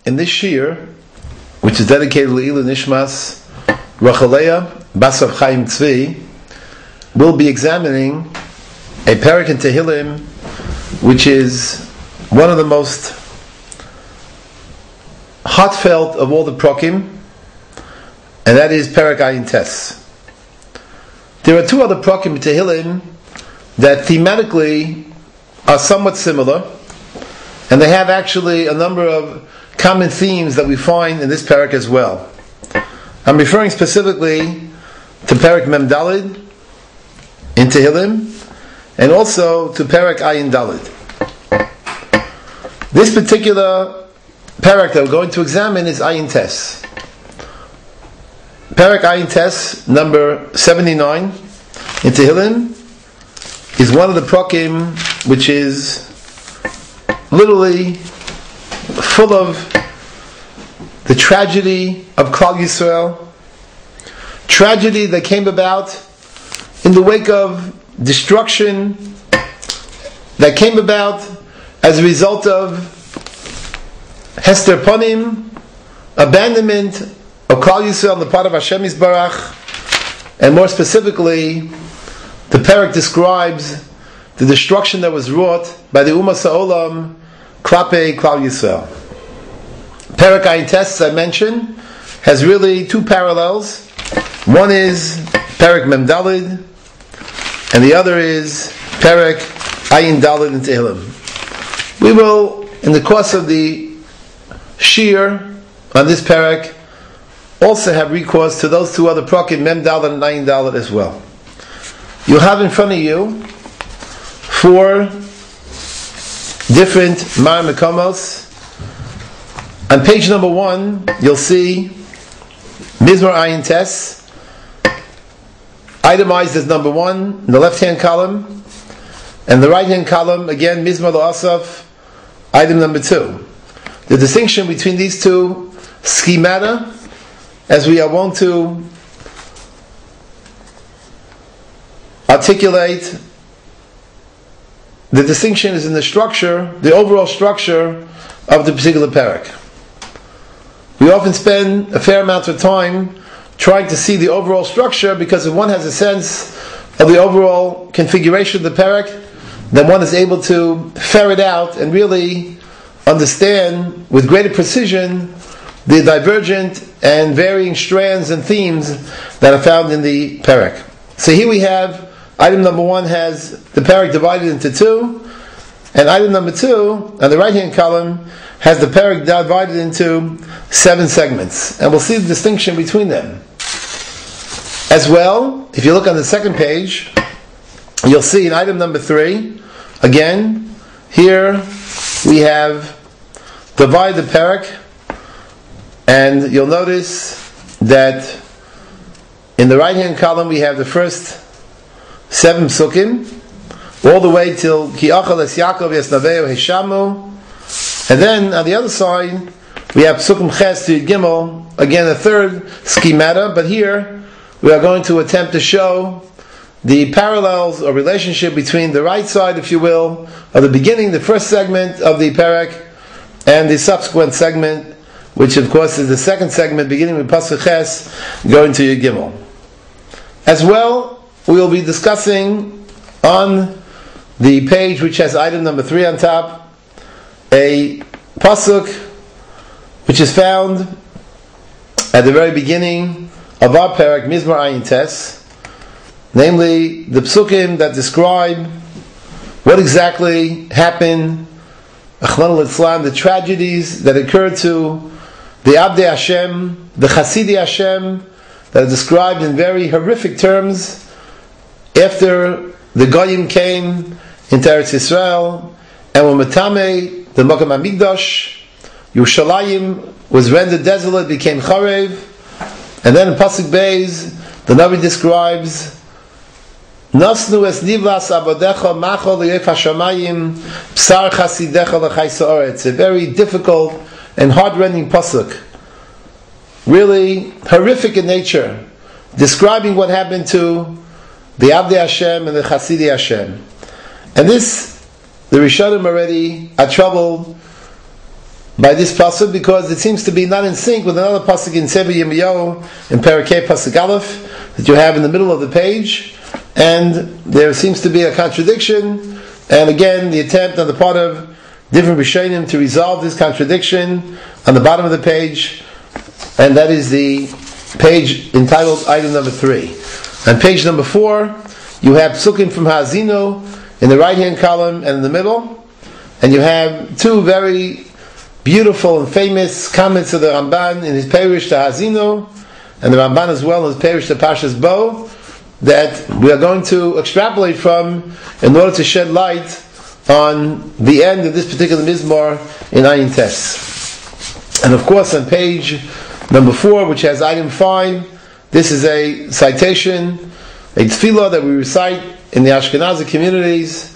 in this shiur, which is dedicated to Le'ila Nishmas Rachaleya Basav Chaim Tzvi, we'll be examining a Perek in Tehillim, which is one of the most heartfelt of all the Prokim, and that is Perek Ayin Tes. There are two other Prokim in Tehillim that thematically are somewhat similar, and they have actually a number of common themes that we find in this Perek as well. I'm referring specifically to Perek Mem Dalid in Tehillim, and also to Perek Ayin Dalid. This particular Perek that we're going to examine is Ayin Tes. Perek Ayin Tes, number 79 in Tehillim, is one of the Prokim which is literally full of the tragedy of Klal Yisrael, tragedy that came about in the wake of destruction that came about as a result of Hester Panim, abandonment of Klal Yisrael on the part of Hashem Yisbarach, and more specifically, the Perek describes the destruction that was wrought by the Umas Ha'olam Klape Klal Yisrael. Perek Ayin Tes, as I mentioned, has really two parallels. One is Perek Mem Dalid, and the other is Perek Ayin Dalid in Tehillim. We will, in the course of the shiur on this Perek, also have recourse to those two other Prokim, Mem Dalid and Ayin Dalid as well. You'll have in front of you four different Mar Mekomos. On page number 1, you'll see mizmor Ayin Tes, itemized as number 1 in the left-hand column, and the right-hand column, again, mizmor L'Asaf, item number 2. The distinction between these two schemata, as we are wont to articulate, the distinction is in the structure, the overall structure of the particular Perek. We often spend a fair amount of time trying to see the overall structure, because if one has a sense of the overall configuration of the Perek, then one is able to ferret out and really understand with greater precision the divergent and varying strands and themes that are found in the Perek. So here we have item number 1 has the Perek divided into 2, and item number 2 on the right hand column has the Perek divided into 7 segments, and we'll see the distinction between them. As well, if you look on the second page, you'll see in item number 3, again, here we have divided the Perek, and you'll notice that in the right hand column we have the first 7 psukim, all the way till Ki Achal Es Yaakov Yesnaveu Hishamu, and then on the other side we have psukim Ches to Gimel, again a third schemata, but here we are going to attempt to show the parallels or relationship between the right side, if you will, of the beginning, the first segment of the Perek, and the subsequent segment, which of course is the second segment, beginning with Pasuk Ches, going to Yud Gimel. As well, we will be discussing on the page which has item number 3 on top, a Pasuk which is found at the very beginning of our Perek, mizmor Ayin Tes, namely the psukim that describe what exactly happened, the tragedies that occurred to the Abdei Hashem, the Chasidi Hashem, that are described in very horrific terms after the Goyim came into Eretz Yisrael, and when Matame, the Beit Hamikdash, Yerushalayim was rendered desolate, became Charev, and then in Pasuk Beis, the Navi describes Nasnu es nivlas abodecha machol liyef hashamayim psar chasidecha l'chayis haaretz. It's a very difficult and heart-rending pasuk, really horrific in nature, describing what happened to the Abdei Hashem and the Chasidi Hashem. And this, the Rishonim already are troubled by this pasuk because it seems to be not in sync with another pasuk in Sefer Yirmiyahu in Perek pasuk Aleph that you have in the middle of the page, and there seems to be a contradiction. And again, the attempt on the part of different Rishonim to resolve this contradiction on the bottom of the page, and that is the page entitled item number 3. On page number 4, you have psukim from Ha'azinu in the right-hand column and in the middle, and you have two very beautiful and famous comments of the Ramban in his Perish to Ha'azinu, and the Ramban as well in his Perish to Pashas Bo, that we are going to extrapolate from in order to shed light on the end of this particular mizmor in Ayin Tes. And of course on page number 4, which has item 5, this is a citation, a tefillah that we recite in the Ashkenazi communities.